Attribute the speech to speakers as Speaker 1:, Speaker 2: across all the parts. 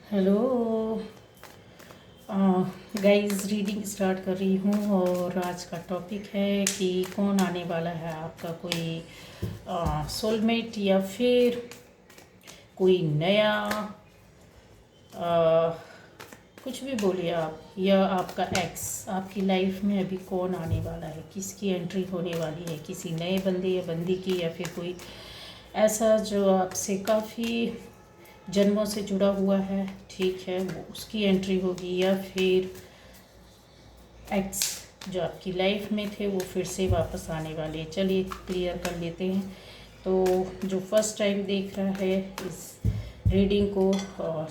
Speaker 1: Hello guys, reading start कर रही हूँ और आज का टॉपिक है कि कौन आने वाला है आपका, कोई सोलमेट या फिर कोई नया आ, कुछ भी बोलिए आप, या आपका एक्स आपकी लाइफ में अभी कौन आने वाला है, किसकी एंट्री होने वाली है, किसी नए बंदे या बंदी की, या फिर कोई ऐसा जो आपसे काफ़ी जन्मों से जुड़ा हुआ है, ठीक है, वो उसकी एंट्री होगी, या फिर एक्स जो आपकी लाइफ में थे वो फिर से वापस आने वाले। चलिए क्लियर कर लेते हैं। तो जो फर्स्ट टाइम देख रहा है इस रीडिंग को,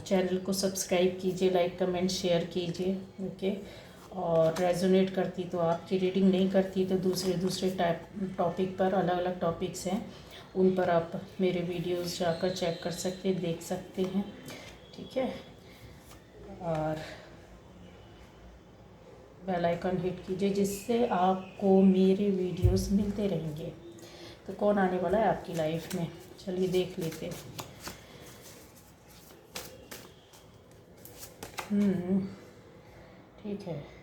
Speaker 1: चैनल को सब्सक्राइब कीजिए, लाइक कमेंट शेयर कीजिए, ओके। और रेजोनेट करती तो आपकी रीडिंग, नहीं करती तो दूसरे दूसरे टाइप टॉपिक पर, अलग अलग टॉपिक्स हैं उन पर आप मेरे वीडियोस जाकर चेक कर सकते, देख सकते हैं, ठीक है। और बेल आइकन हिट कीजिए जिससे आपको मेरे वीडियोस मिलते रहेंगे। तो कौन आने वाला है आपकी लाइफ में, चलिए देख लेते हैं। ठीक है,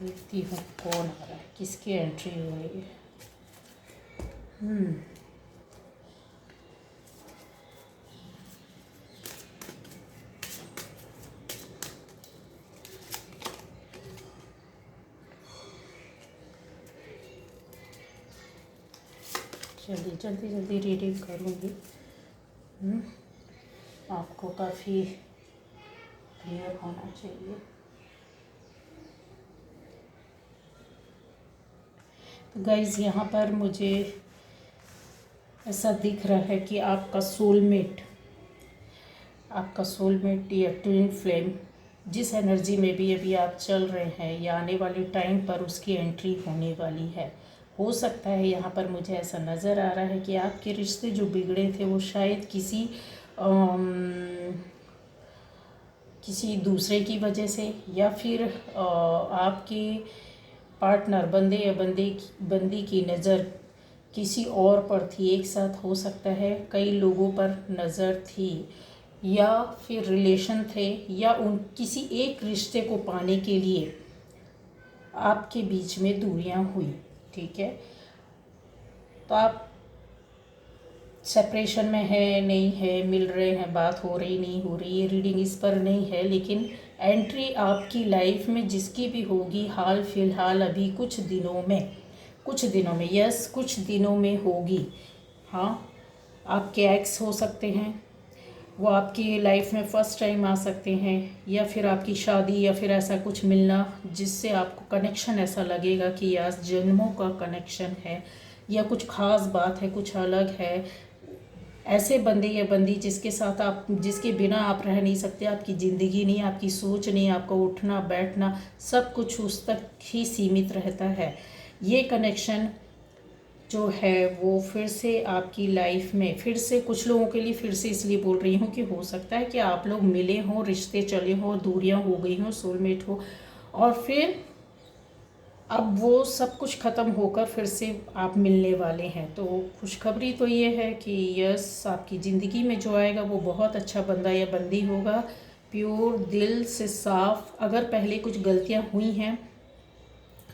Speaker 1: देखती हूँ कौन आ रहा है, किसकी एंट्री हो रही है। चलिए जल्दी जल्दी रीडिंग करूँगी, आपको काफ़ी क्लियर होना चाहिए। तो गाइज़, यहाँ पर मुझे ऐसा दिख रहा है कि आपका सोलमेट या ट्विन फ्लेम जिस एनर्जी में भी अभी आप चल रहे हैं, या आने वाले टाइम पर उसकी एंट्री होने वाली है। हो सकता है यहाँ पर मुझे ऐसा नज़र आ रहा है कि आपके रिश्ते जो बिगड़े थे वो शायद किसी दूसरे की वजह से, या फिर आपके पार्टनर, बंदे या बंदी की नज़र किसी और पर थी। एक साथ हो सकता है कई लोगों पर नज़र थी, या फिर रिलेशन थे, या उन किसी एक रिश्ते को पाने के लिए आपके बीच में दूरियां हुई, ठीक है। तो आप सेपरेशन में है, नहीं है, मिल रहे हैं, बात हो रही नहीं हो रही, ये रीडिंग इस पर नहीं है। लेकिन एंट्री आपकी लाइफ में जिसकी भी होगी, हाल फिलहाल अभी कुछ दिनों में यस कुछ दिनों में होगी। हाँ, आपके एक्स हो सकते हैं, वो आपकी लाइफ में फ़र्स्ट टाइम आ सकते हैं, या फिर आपकी शादी, या फिर ऐसा कुछ मिलना जिससे आपको कनेक्शन ऐसा लगेगा कि यार जन्मों का कनेक्शन है, या कुछ ख़ास बात है, कुछ अलग है। ऐसे बंदे या बंदी जिसके बिना आप रह नहीं सकते, आपकी ज़िंदगी नहीं, आपकी सोच नहीं, आपका उठना बैठना सब कुछ उस तक ही सीमित रहता है। ये कनेक्शन जो है वो फिर से आपकी लाइफ में, फिर से कुछ लोगों के लिए फिर से इसलिए बोल रही हूँ कि हो सकता है कि आप लोग मिले हों, रिश्ते चले हों, दूरियां हो गई हों, सोलमेट हो, और फिर अब वो सब कुछ ख़त्म होकर फिर से आप मिलने वाले हैं। तो खुशखबरी तो ये है कि यस, आपकी ज़िंदगी में जो आएगा वो बहुत अच्छा बंदा या बंदी होगा, प्योर दिल से साफ। अगर पहले कुछ गलतियाँ हुई हैं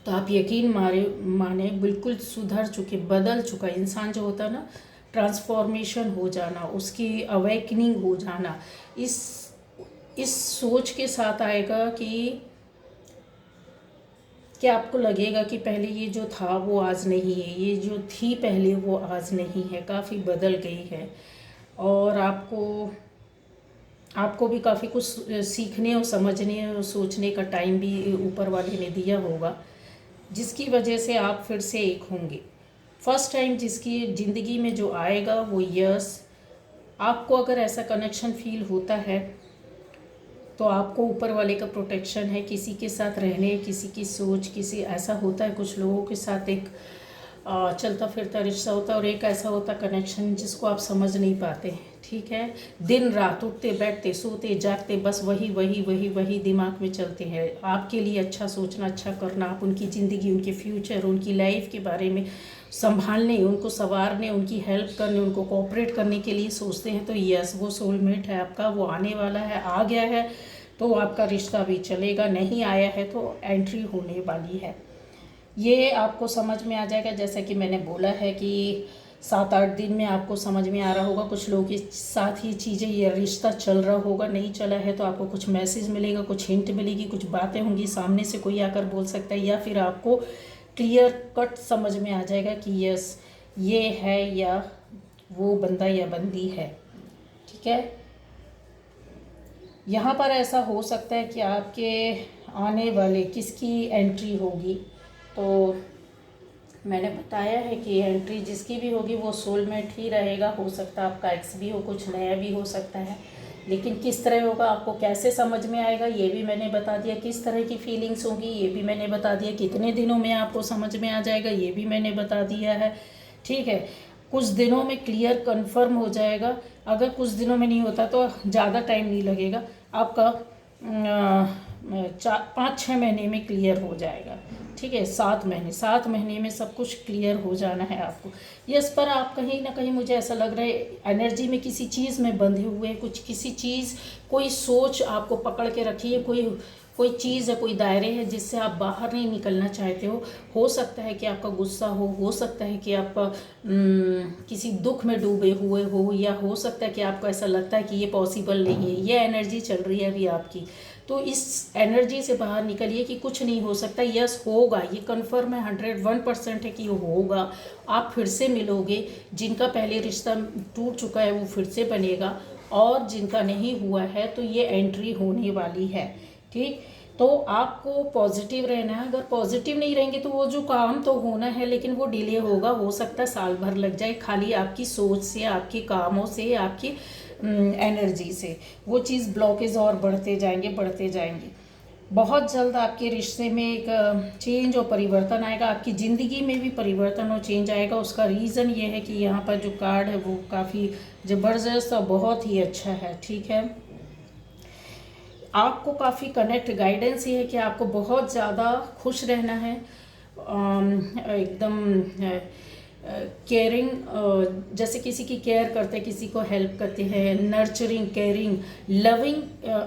Speaker 1: तो आप यकीन माने बिल्कुल सुधर चुके, बदल चुका इंसान जो होता है ना, ट्रांसफॉर्मेशन हो जाना, उसकी अवेकनिंग हो जाना, इस सोच के साथ आएगा कि आपको लगेगा कि पहले ये जो था वो आज नहीं है, ये जो थी पहले वो आज नहीं है, काफ़ी बदल गई है। और आपको भी काफ़ी कुछ सीखने और समझने और सोचने का टाइम भी ऊपर वाले ने दिया होगा, जिसकी वजह से आप फिर से एक होंगे। फर्स्ट टाइम जिसकी ज़िंदगी में जो आएगा वो यस, आपको अगर ऐसा कनेक्शन फील होता है तो आपको ऊपर वाले का प्रोटेक्शन है, किसी के साथ रहने, किसी की सोच, किसी ऐसा होता है कुछ लोगों के साथ एक चलता फिरता रिश्ता होता है, और एक ऐसा होता कनेक्शन जिसको आप समझ नहीं पाते, ठीक है। दिन रात उठते बैठते सोते जागते बस वही वही वही वही दिमाग में चलते हैं। आपके लिए अच्छा सोचना, अच्छा करना, आप उनकी ज़िंदगी, उनके फ्यूचर, उनकी लाइफ के बारे में संभालने, उनको संवारने, उनकी हेल्प करने, उनको कोऑपरेट करने के लिए सोचते हैं, तो यस वो सोलमेट है आपका, वो आने वाला है, आ गया है तो आपका रिश्ता भी चलेगा, नहीं आया है तो एंट्री होने वाली है। ये आपको समझ में आ जाएगा। जैसा कि मैंने बोला है कि 7-8 दिन में आपको समझ में आ रहा होगा। कुछ लोगों के साथ ये चीज़ें, ये रिश्ता चल रहा होगा, नहीं चला है तो आपको कुछ मैसेज मिलेगा, कुछ हिंट मिलेगी, कुछ बातें होंगी, सामने से कोई आकर बोल सकता है, या फिर आपको क्लियर कट समझ में आ जाएगा कि यस ये है या वो बंदा या बंदी है। ठीक है, यहाँ पर ऐसा हो सकता है कि आपके आने वाले किसकी एंट्री होगी, तो मैंने बताया है कि एंट्री जिसकी भी होगी वो सोलमेट ही रहेगा। हो सकता है आपका एक्स भी हो, कुछ नया भी हो सकता है, लेकिन किस तरह होगा, आपको कैसे समझ में आएगा ये भी मैंने बता दिया, किस तरह की फीलिंग्स होंगी ये भी मैंने बता दिया, कितने दिनों में आपको समझ में आ जाएगा ये भी मैंने बता दिया है। ठीक है, कुछ दिनों में क्लियर कंफर्म हो जाएगा। अगर कुछ दिनों में नहीं होता तो ज़्यादा टाइम नहीं लगेगा, आपका 5-6 महीने में क्लियर हो जाएगा। ठीक है, 7 महीने में सब कुछ क्लियर हो जाना है आपको। यस, पर आप कहीं ना कहीं मुझे ऐसा लग रहा है एनर्जी में किसी चीज़ में बंधे हुए हैं, कुछ किसी चीज़, कोई सोच आपको पकड़ के रखी है, कोई चीज़ है, कोई दायरे है जिससे आप बाहर नहीं निकलना चाहते हो सकता है कि आपका गुस्सा हो सकता है कि आप किसी दुख में डूबे हुए हो, या हो सकता है कि आपको ऐसा लगता है कि ये पॉसिबल नहीं है। ये एनर्जी चल रही है अभी आपकी, तो इस एनर्जी से बाहर निकलिए कि कुछ नहीं हो सकता। यस होगा, ये कन्फर्म है, 101% है कि ये होगा। आप फिर से मिलोगे, जिनका पहले रिश्ता टूट चुका है वो फिर से बनेगा, और जिनका नहीं हुआ है तो ये एंट्री होने वाली है। ठीक, तो आपको पॉजिटिव रहना है। अगर पॉजिटिव नहीं रहेंगे तो वो जो काम तो होना है लेकिन वो डिले होगा, हो सकता है साल भर लग जाए, खाली आपकी सोच से, आपके कामों से, आपकी एनर्जी से वो चीज़ ब्लॉकेज और बढ़ते जाएंगे। बहुत जल्द आपके रिश्ते में एक चेंज और परिवर्तन आएगा, आपकी ज़िंदगी में भी परिवर्तन और चेंज आएगा। उसका रीज़न ये है कि यहाँ पर जो कार्ड है वो काफ़ी ज़बरदस्त और बहुत ही अच्छा है। ठीक है, आपको काफ़ी कनेक्ट गाइडेंस ये है कि आपको बहुत ज़्यादा खुश रहना है, एकदम केयरिंग, जैसे किसी की केयर करते हैं, किसी को हेल्प करते हैं, नर्चरिंग, केयरिंग, लविंग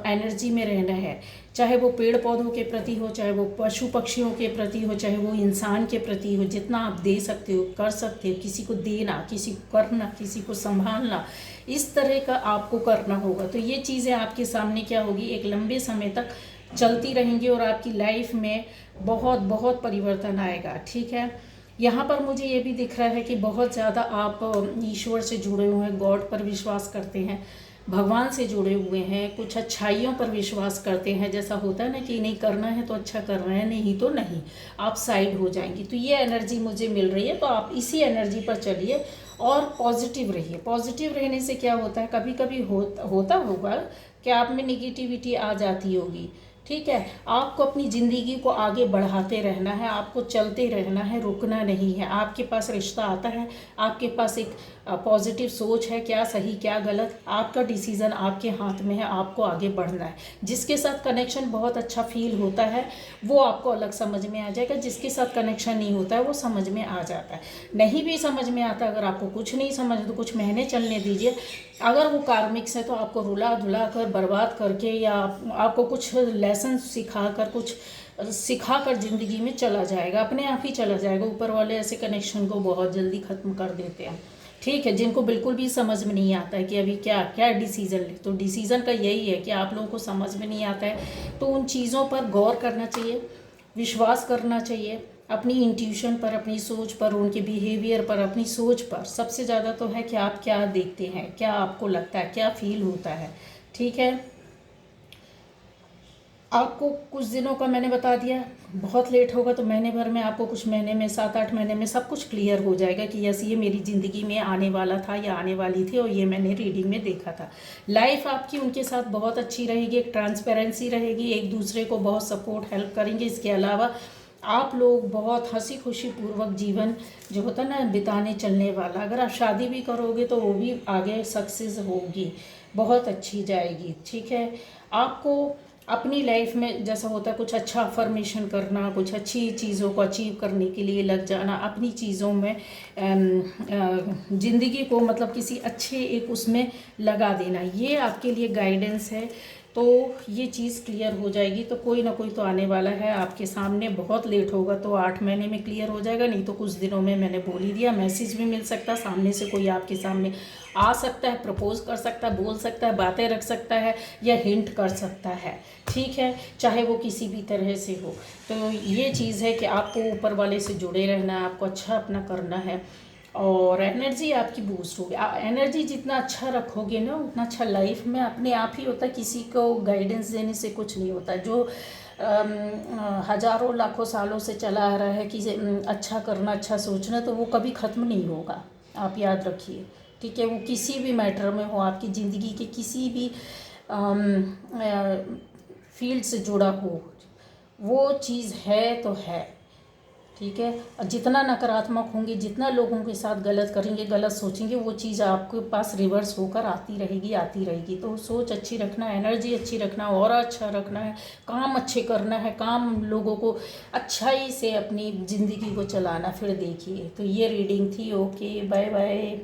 Speaker 1: एनर्जी में रहना है। चाहे वो पेड़ पौधों के प्रति हो, चाहे वो पशु पक्षियों के प्रति हो, चाहे वो इंसान के प्रति हो, जितना आप दे सकते हो कर सकते हो। किसी को देना, किसी को करना, किसी को संभालना, इस तरह का आपको करना होगा। तो ये चीज़ें आपके सामने क्या होगी, एक लंबे समय तक चलती रहेंगी और आपकी लाइफ में बहुत बहुत परिवर्तन आएगा। ठीक है, यहाँ पर मुझे ये भी दिख रहा है कि बहुत ज़्यादा आप ईश्वर से जुड़े हुए हैं, गॉड पर विश्वास करते हैं, भगवान से जुड़े हुए हैं, कुछ अच्छाइयों पर विश्वास करते हैं। जैसा होता है ना कि नहीं करना है तो अच्छा कर रहे हैं, नहीं तो नहीं, आप साइड हो जाएंगी। तो ये एनर्जी मुझे मिल रही है, तो आप इसी एनर्जी पर चलिए और पॉजिटिव रहिए। पॉजिटिव रहने से क्या होता है, कभी कभी होता होगा कि आप में निगेटिविटी आ जाती होगी। ठीक है, आपको अपनी ज़िंदगी को आगे बढ़ाते रहना है, आपको चलते रहना है, रुकना नहीं है। आपके पास रिश्ता आता है, आपके पास एक पॉजिटिव सोच है, क्या सही क्या गलत, आपका डिसीज़न आपके हाथ में है, आपको आगे बढ़ना है। जिसके साथ कनेक्शन बहुत अच्छा फील होता है वो आपको अलग समझ में आ जाएगा, जिसके साथ कनेक्शन नहीं होता है वो समझ में आ जाता है। नहीं भी समझ में आता, अगर आपको कुछ नहीं समझ तो कुछ महीने चलने दीजिए। अगर वो कार्मिक्स है तो आपको रुला धुला कर बर्बाद करके, या आपको कुछ लेसन सिखा कर, कुछ सिखा कर ज़िंदगी में चला जाएगा, अपने आप ही चला जाएगा। ऊपर वाले ऐसे कनेक्शन को बहुत जल्दी ख़त्म कर देते हैं। ठीक है, जिनको बिल्कुल भी समझ में नहीं आता है कि अभी क्या क्या डिसीज़न ले, तो डिसीज़न का यही है कि आप लोगों को समझ में नहीं आता है तो उन चीज़ों पर गौर करना चाहिए, विश्वास करना चाहिए, अपनी इंट्यूशन पर, अपनी सोच पर, उनके बिहेवियर पर, अपनी सोच पर। सबसे ज़्यादा तो है कि आप क्या देखते हैं, क्या आपको लगता है, क्या फील होता है। ठीक है, आपको कुछ दिनों का मैंने बता दिया, बहुत लेट होगा तो महीने भर में, आपको कुछ महीने में, 7-8 महीने में सब कुछ क्लियर हो जाएगा कि यस ये मेरी ज़िंदगी में आने वाला था या आने वाली थी, और ये मैंने रीडिंग में देखा था। लाइफ आपकी उनके साथ बहुत अच्छी रहेगी, एक ट्रांसपेरेंसी रहेगी, एक दूसरे को बहुत सपोर्ट हेल्प करेंगे। इसके अलावा आप लोग बहुत हंसी खुशी पूर्वक जीवन जो होता है ना बिताने चलने वाला। अगर आप शादी भी करोगे तो वो भी आगे सक्सेस होगी, बहुत अच्छी जाएगी। ठीक है, आपको अपनी लाइफ में जैसा होता है कुछ अच्छा अफर्मेशन करना, कुछ अच्छी चीज़ों को अचीव करने के लिए लग जाना, अपनी चीज़ों में ज़िंदगी को मतलब किसी अच्छे एक उसमें लगा देना, ये आपके लिए गाइडेंस है। तो ये चीज़ क्लियर हो जाएगी। तो कोई ना कोई तो आने वाला है आपके सामने, बहुत लेट होगा तो 8 महीने में क्लियर हो जाएगा, नहीं तो कुछ दिनों में। मैंने बोल ही दिया, मैसेज भी मिल सकता है, सामने से कोई आपके सामने आ सकता है, प्रपोज कर सकता है, बोल सकता है, बातें रख सकता है या हिंट कर सकता है, ठीक है, चाहे वो किसी भी तरह से हो। तो ये चीज़ है कि आपको ऊपर वाले से जुड़े रहना है, आपको अच्छा अपना करना है और एनर्जी आपकी बूस्ट होगी। एनर्जी जितना अच्छा रखोगे ना उतना अच्छा लाइफ में अपने आप ही होता है। किसी को गाइडेंस देने से कुछ नहीं होता। जो हज़ारों लाखों सालों से चला आ रहा है कि अच्छा करना, अच्छा सोचना, तो वो कभी ख़त्म नहीं होगा, आप याद रखिए, ठीक है। वो किसी भी मैटर में हो, आपकी ज़िंदगी के किसी भी फील्ड से जुड़ा हो, वो चीज़ है तो है, ठीक है। और जितना नकारात्मक होंगे, जितना लोगों के साथ गलत करेंगे, गलत सोचेंगे, वो चीज़ आपके पास रिवर्स होकर आती रहेगी, आती रहेगी। तो सोच अच्छी रखना, एनर्जी अच्छी रखना, और अच्छा रखना है, काम अच्छे करना है, काम लोगों को अच्छाई से अपनी ज़िंदगी को चलाना। फिर देखिए, तो ये रीडिंग थी। Okay, bye bye.